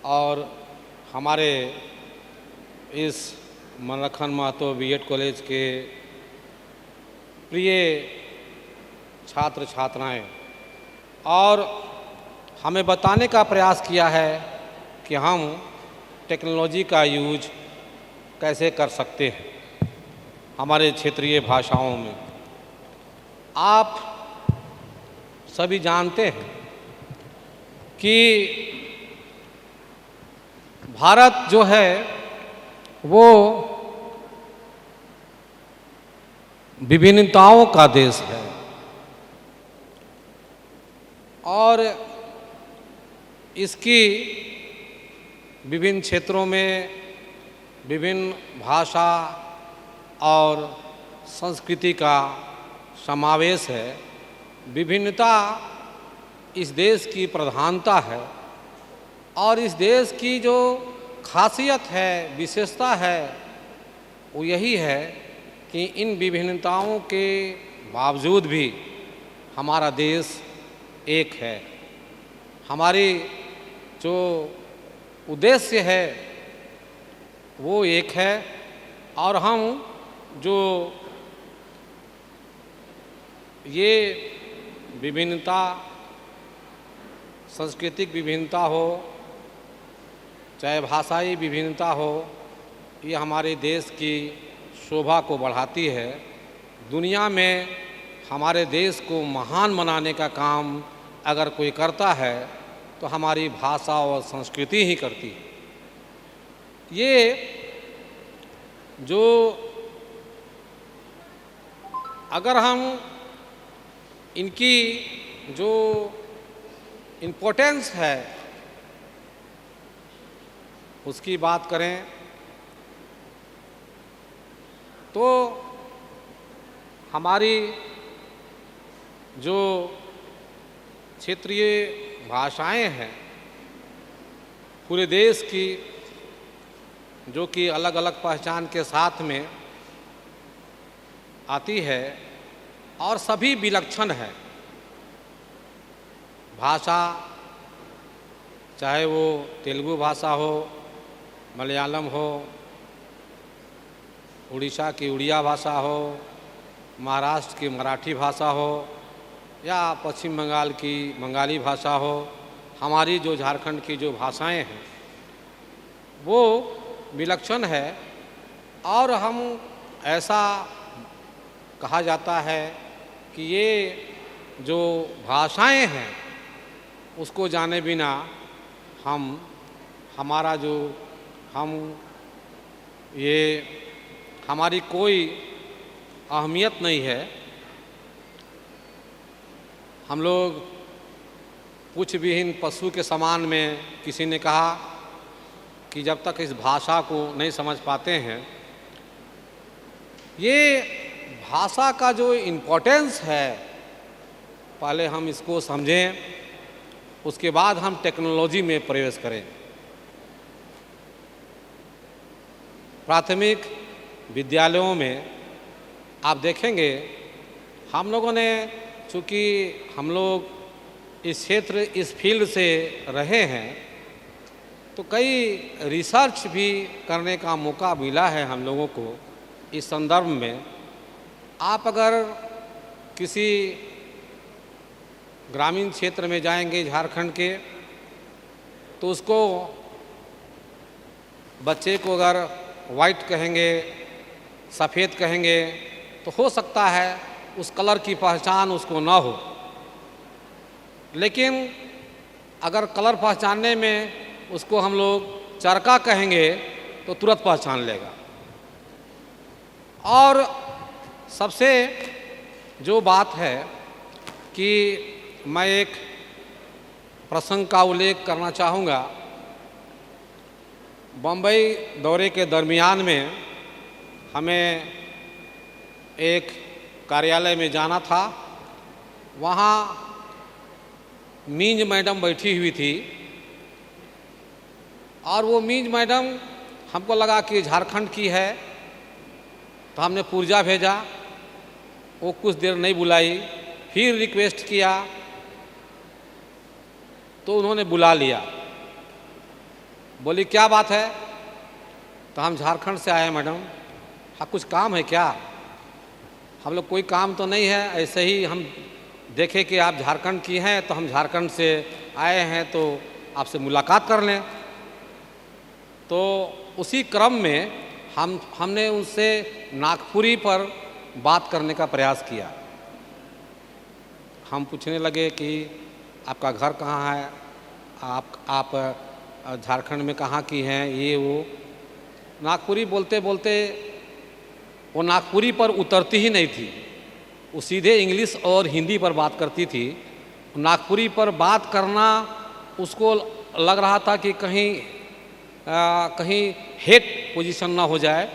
और हमारे इस मनरखन महतो B.Ed कॉलेज के प्रिय छात्र छात्राएं, और हमें बताने का प्रयास किया है कि हम टेक्नोलॉजी का यूज कैसे कर सकते हैं हमारे क्षेत्रीय भाषाओं में. आप सभी जानते हैं कि भारत जो है वो विभिन्नताओं का देश है और इसकी विभिन्न क्षेत्रों में विभिन्न भाषा और संस्कृति का समावेश है. विभिन्नता इस देश की प्रधानता है और इस देश की जो खासियत है, विशेषता है, वो यही है कि इन विभिन्नताओं के बावजूद भी हमारा देश एक है. हमारी जो उद्देश्य है वो एक है और हम जो ये विभिन्नता, सांस्कृतिक विभिन्नता हो, चाहे भाषाई विभिन्नता हो, ये हमारे देश की शोभा को बढ़ाती है। दुनिया में हमारे देश को महान बनाने का काम अगर कोई करता है तो हमारी भाषा और संस्कृति ही करती है। ये जो अगर हम इनकी जो इम्पोर्टेंस है उसकी बात करें तो हमारी जो क्षेत्रीय भाषाएं हैं पूरे देश की, जो कि अलग अलग पहचान के साथ में आती है और सभी विलक्षण है। भाषा चाहे वो तेलुगु भाषा हो, मलयालम हो, उड़ीसा की उड़िया भाषा हो, महाराष्ट्र की मराठी भाषा हो या पश्चिम बंगाल की बंगाली भाषा हो, हमारी जो झारखंड की जो भाषाएं हैं वो विलक्षण है। और हम ऐसा कहा जाता है कि ये जो भाषाएं हैं उसको जाने बिना हमारा जो ये हमारी कोई अहमियत नहीं है। हम लोग कुछ विहीन पशु के समान में, किसी ने कहा कि जब तक इस भाषा को नहीं समझ पाते हैं, ये भाषा का जो इम्पोर्टेंस है पहले हम इसको समझें, उसके बाद हम टेक्नोलॉजी में प्रवेश करें। प्राथमिक विद्यालयों में आप देखेंगे हम लोगों ने, चूँकि हम लोग इस क्षेत्र इस फील्ड से रहे हैं तो कई रिसर्च भी करने का मौका मिला है हम लोगों को। इस संदर्भ में आप अगर किसी ग्रामीण क्षेत्र में जाएंगे झारखंड के तो उसको बच्चे को अगर वाइट कहेंगे, सफ़ेद कहेंगे तो हो सकता है उस कलर की पहचान उसको ना हो, लेकिन अगर कलर पहचानने में उसको हम लोग चरका कहेंगे तो तुरंत पहचान लेगा। और सबसे जो बात है कि मैं एक प्रसंग का उल्लेख करना चाहूँगा। बम्बई दौरे के दरमियान में हमें एक कार्यालय में जाना था। वहाँ मींज मैडम बैठी हुई थी और वो मींज मैडम हमको लगा कि झारखंड की है तो हमने पुर्जा भेजा। वो कुछ देर नहीं बुलाई, फिर रिक्वेस्ट किया तो उन्होंने बुला लिया। बोली क्या बात है? तो हम झारखंड से आए मैडम। हाँ, कुछ काम है क्या? हम लोग कोई काम तो नहीं है, ऐसे ही हम देखे कि आप झारखंड की हैं तो हम झारखंड से आए हैं तो आपसे मुलाकात कर लें। तो उसी क्रम में हमने उनसे नागपुरी पर बात करने का प्रयास किया। हम पूछने लगे कि आपका घर कहाँ है, आप झारखंड में कहाँ की हैं, ये वो। नागपुरी बोलते बोलते वो नागपुरी पर उतरती ही नहीं थी, वो सीधे इंग्लिश और हिंदी पर बात करती थी। नागपुरी पर बात करना उसको लग रहा था कि कहीं हेट पोजीशन ना हो जाए,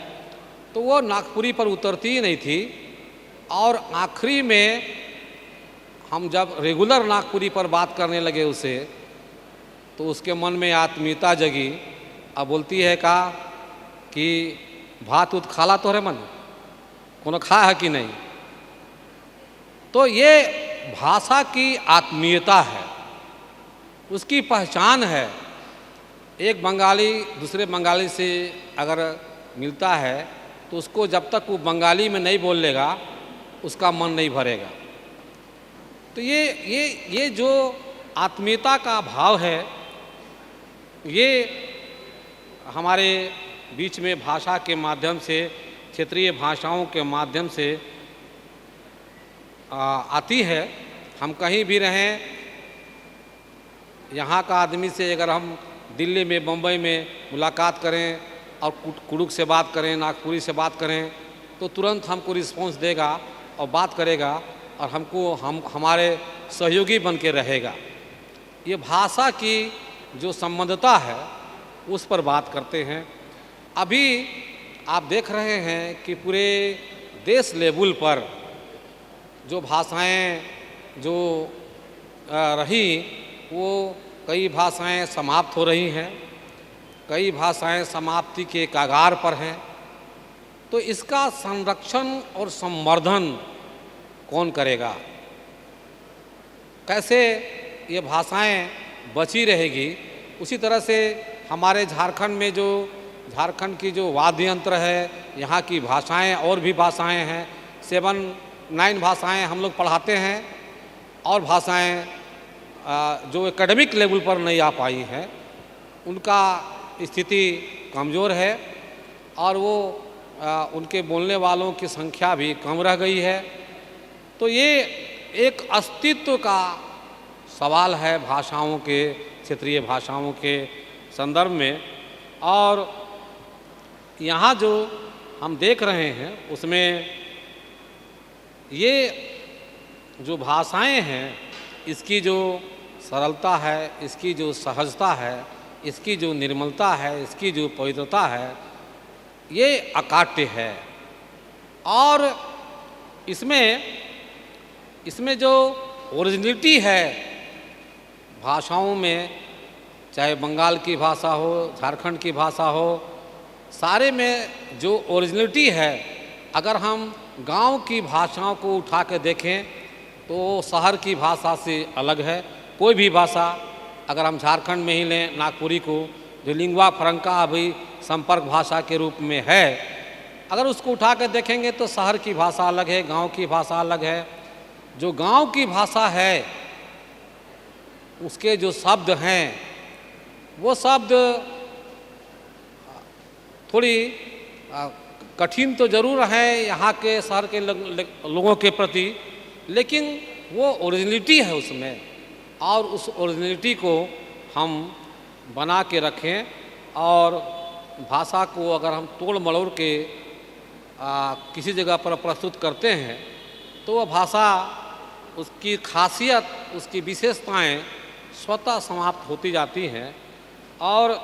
तो वो नागपुरी पर उतरती ही नहीं थी। और आखिरी में हम जब रेगुलर नागपुरी पर बात करने लगे उसे, तो उसके मन में आत्मीयता जगी। अब बोलती है का कि भात उत खाला तो रे मन, कोनो खा है कि नहीं। तो ये भाषा की आत्मीयता है, उसकी पहचान है। एक बंगाली दूसरे बंगाली से अगर मिलता है तो उसको जब तक वो बंगाली में नहीं बोल लेगा उसका मन नहीं भरेगा। तो ये जो आत्मीयता का भाव है, ये हमारे बीच में भाषा के माध्यम से क्षेत्रीय भाषाओं के माध्यम से आती है। हम कहीं भी रहें, यहाँ का आदमी से अगर हम दिल्ली में, बम्बई में मुलाकात करें और कुड़ुक से बात करें, नागपुरी से बात करें, तो तुरंत हमको रिस्पॉन्स देगा और बात करेगा और हमारे सहयोगी बन के रहेगा। ये भाषा की जो संबंधता है उस पर बात करते हैं। अभी आप देख रहे हैं कि पूरे देश लेवल पर जो भाषाएं जो रही, वो कई भाषाएं समाप्त हो रही हैं, कई भाषाएं समाप्ति के कगार पर हैं। तो इसका संरक्षण और संवर्धन कौन करेगा? कैसे ये भाषाएं बची रहेगी? उसी तरह से हमारे झारखंड में जो झारखंड की जो वाद्य यंत्र है, यहाँ की भाषाएं और भी भाषाएं हैं, 7-9 भाषाएं हम लोग पढ़ाते हैं, और भाषाएं जो एकेडमिक लेवल पर नहीं आ पाई हैं, उनका स्थिति कमज़ोर है और वो उनके बोलने वालों की संख्या भी कम रह गई है। तो ये एक अस्तित्व का सवाल है भाषाओं के, क्षेत्रीय भाषाओं के संदर्भ में। और यहाँ जो हम देख रहे हैं उसमें ये जो भाषाएं हैं, इसकी जो सरलता है, इसकी जो सहजता है, इसकी जो निर्मलता है, इसकी जो पवित्रता है, ये अकाट्य है। और इसमें जो ओरिजिनलिटी है भाषाओं में, चाहे बंगाल की भाषा हो, झारखंड की भाषा हो, सारे में जो ओरिजिनलिटी है, अगर हम गांव की भाषाओं को उठा के देखें तो शहर की भाषा से अलग है। कोई भी भाषा अगर हम झारखंड में ही लें, नागपुरी को, जो लिंग्वा फ्रंका अभी संपर्क भाषा के रूप में है, अगर उसको उठा के देखेंगे तो शहर की भाषा अलग है, गांव की भाषा अलग है। जो गांव की भाषा है उसके जो शब्द हैं, वो शब्द थोड़ी कठिन तो जरूर है यहाँ के शहर के लोगों के प्रति, लेकिन वो ओरिजिनलिटी है उसमें, और उस ओरिजिनलिटी को हम बना के रखें। और भाषा को अगर हम तोड़ मरोड़ के किसी जगह पर प्रस्तुत करते हैं तो वह भाषा, उसकी खासियत, उसकी विशेषताएं स्वतः समाप्त होती जाती हैं। और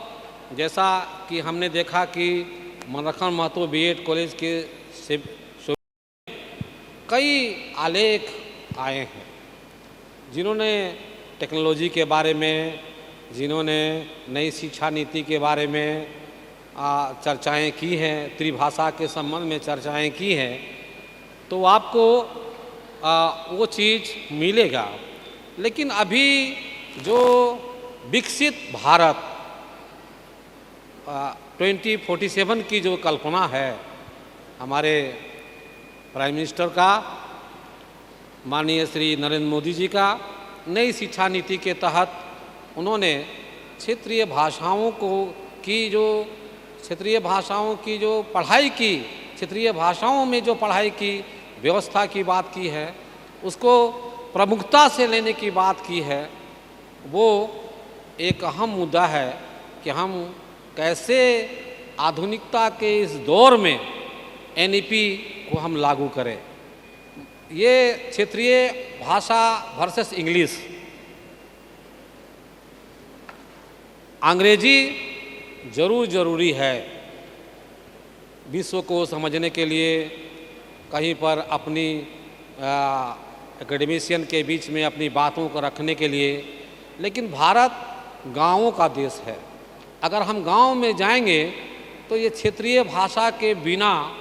जैसा कि हमने देखा कि मनरखन महतो बीएड कॉलेज के से कई आलेख आए हैं, जिन्होंने टेक्नोलॉजी के बारे में, जिन्होंने नई शिक्षा नीति के बारे में चर्चाएं की हैं, त्रिभाषा के संबंध में चर्चाएं की हैं, तो आपको वो चीज़ मिलेगा। लेकिन अभी जो विकसित भारत 2047 की जो कल्पना है हमारे प्राइम मिनिस्टर का, माननीय श्री नरेंद्र मोदी जी का, नई शिक्षा नीति के तहत उन्होंने क्षेत्रीय भाषाओं की जो पढ़ाई की, क्षेत्रीय भाषाओं में जो पढ़ाई की व्यवस्था की बात की है, उसको प्रमुखता से लेने की बात की है। वो एक अहम मुद्दा है कि हम कैसे आधुनिकता के इस दौर में एनईपी को हम लागू करें। ये क्षेत्रीय भाषा वर्सेस इंग्लिश, अंग्रेजी ज़रूरी है विश्व को समझने के लिए, कहीं पर अपनी एकेडमिशियन के बीच में अपनी बातों को रखने के लिए। लेकिन भारत गांवों का देश है। अगर हम गांव में जाएंगे तो ये क्षेत्रीय भाषा के बिना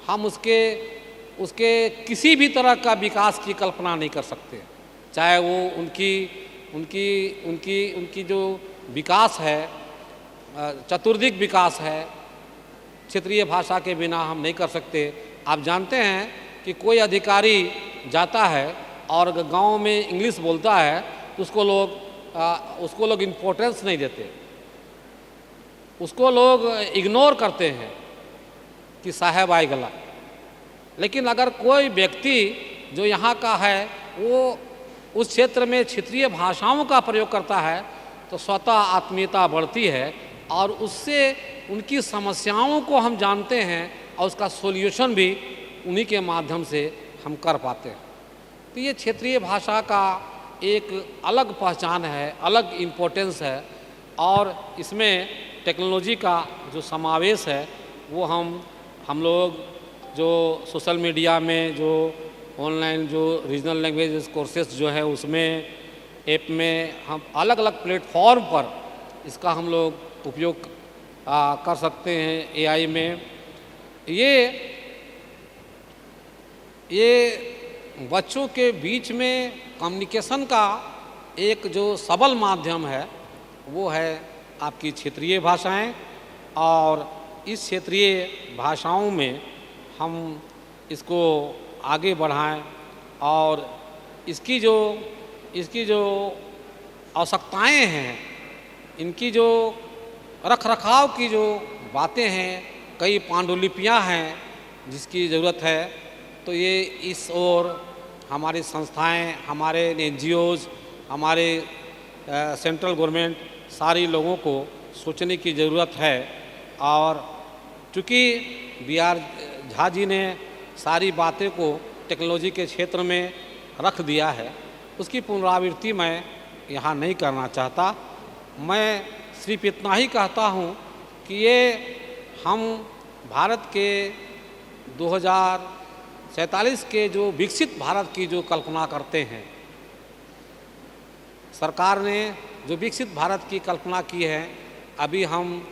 हम उसके किसी भी तरह का विकास की कल्पना नहीं कर सकते। चाहे वो उनकी जो विकास है, चतुर्दिक विकास है, क्षेत्रीय भाषा के बिना हम नहीं कर सकते। आप जानते हैं कि कोई अधिकारी जाता है और गांव में इंग्लिश बोलता है तो उसको लोग इम्पोर्टेंस नहीं देते, उसको लोग इग्नोर करते हैं कि साहेब आई गला। लेकिन अगर कोई व्यक्ति जो यहाँ का है वो उस क्षेत्र में क्षेत्रीय भाषाओं का प्रयोग करता है तो स्वतः आत्मीयता बढ़ती है और उससे उनकी समस्याओं को हम जानते हैं और उसका सॉल्यूशन भी उन्हीं के माध्यम से हम कर पाते हैं। तो ये क्षेत्रीय भाषा का एक अलग पहचान है, अलग इम्पोर्टेंस है और इसमें टेक्नोलॉजी का जो समावेश है वो हम लोग जो सोशल मीडिया में जो ऑनलाइन जो रीजनल लैंग्वेज कोर्सेस जो है उसमें ऐप में हम अलग अलग प्लेटफॉर्म पर इसका हम लोग उपयोग कर सकते हैं। एआई में ये बच्चों के बीच में कम्युनिकेशन का एक जो सबल माध्यम है वो है आपकी क्षेत्रीय भाषाएं और इस क्षेत्रीय भाषाओं में हम इसको आगे बढ़ाएं और इसकी जो आवश्यकताएं हैं, इनकी जो रख रखाव की जो बातें हैं, कई पांडुलिपियां हैं जिसकी ज़रूरत है। तो ये इस ओर हमारी संस्थाएं, हमारे एनजीओज़, हमारे सेंट्रल गवर्नमेंट सारी लोगों को सोचने की ज़रूरत है। और चूँकि BR झा जी ने सारी बातें को टेक्नोलॉजी के क्षेत्र में रख दिया है, उसकी पुनरावृत्ति मैं यहाँ नहीं करना चाहता। मैं सिर्फ इतना ही कहता हूँ कि ये हम भारत के 2047 के जो विकसित भारत की जो कल्पना करते हैं, सरकार ने जो विकसित भारत की कल्पना की है, अभी हम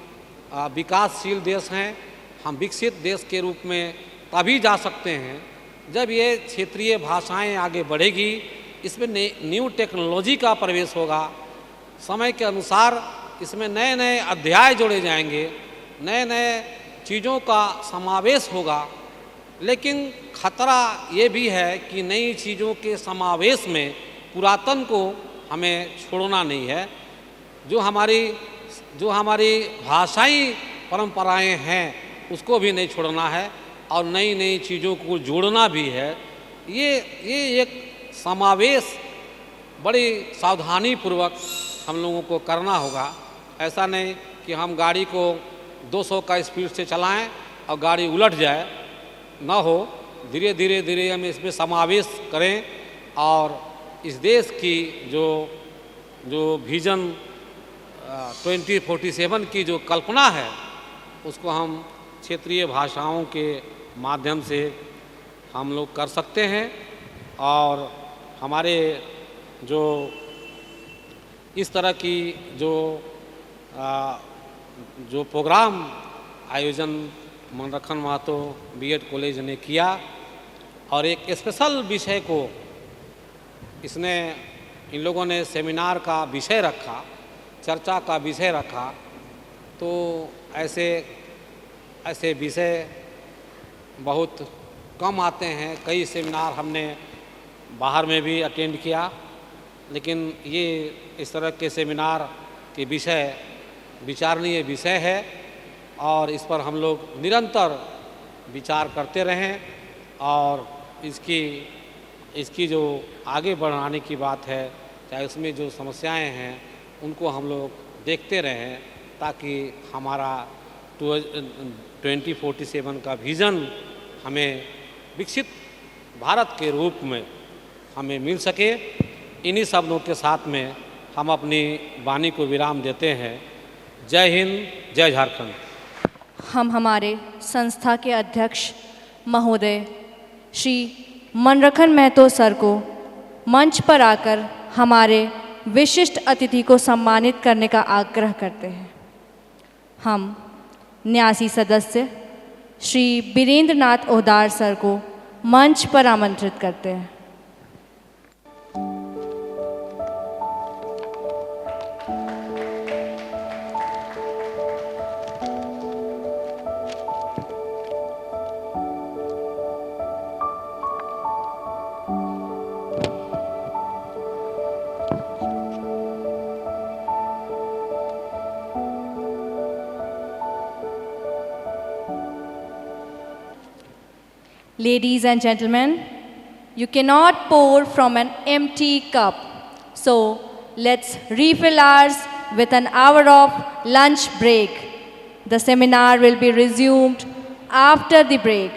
विकासशील देश हैं। हम विकसित देश के रूप में तभी जा सकते हैं जब ये क्षेत्रीय भाषाएं आगे बढ़ेगी, इसमें न्यू टेक्नोलॉजी का प्रवेश होगा, समय के अनुसार इसमें नए नए अध्याय जोड़े जाएंगे, नए नए चीज़ों का समावेश होगा। लेकिन खतरा ये भी है कि नई चीज़ों के समावेश में पुरातन को हमें छोड़ना नहीं है। जो हमारी भाषाई परंपराएं हैं उसको भी नहीं छोड़ना है और नई नई चीज़ों को जोड़ना भी है। ये एक समावेश बड़ी सावधानी पूर्वक हम लोगों को करना होगा। ऐसा नहीं कि हम गाड़ी को 200 का स्पीड से चलाएं और गाड़ी उलट जाए, ना हो। धीरे धीरे हम इसमें समावेश करें और इस देश की जो विजन 2047 की जो कल्पना है उसको हम क्षेत्रीय भाषाओं के माध्यम से हम लोग कर सकते हैं। और हमारे जो इस तरह की जो प्रोग्राम आयोजन मनरखन महतो बीएड कॉलेज ने किया और एक स्पेशल विषय को इन लोगों ने सेमिनार का विषय रखा, चर्चा का विषय रखा। तो ऐसे विषय बहुत कम आते हैं। कई सेमिनार हमने बाहर में भी अटेंड किया, लेकिन ये इस तरह के सेमिनार के विषय विचारणीय विषय है और इस पर हम लोग निरंतर विचार करते रहें और इसकी जो आगे बढ़ाने की बात है, चाहे उसमें जो समस्याएं हैं उनको हम लोग देखते रहें ताकि हमारा 2047 का विज़न हमें विकसित भारत के रूप में हमें मिल सके। इन्हीं शब्दों के साथ में हम अपनी वाणी को विराम देते हैं। जय हिंद, जय झारखंड। हम हमारे संस्था के अध्यक्ष महोदय श्री मनरखन महतो सर को मंच पर आकर हमारे विशिष्ट अतिथि को सम्मानित करने का आग्रह करते हैं। हम न्यासी सदस्य श्री बीरेंद्र नाथ ओहदार सर को मंच पर आमंत्रित करते हैं। Ladies and gentlemen, you cannot pour from an empty cup. So let's refill ours with an hour of lunch break. The seminar will be resumed after the break.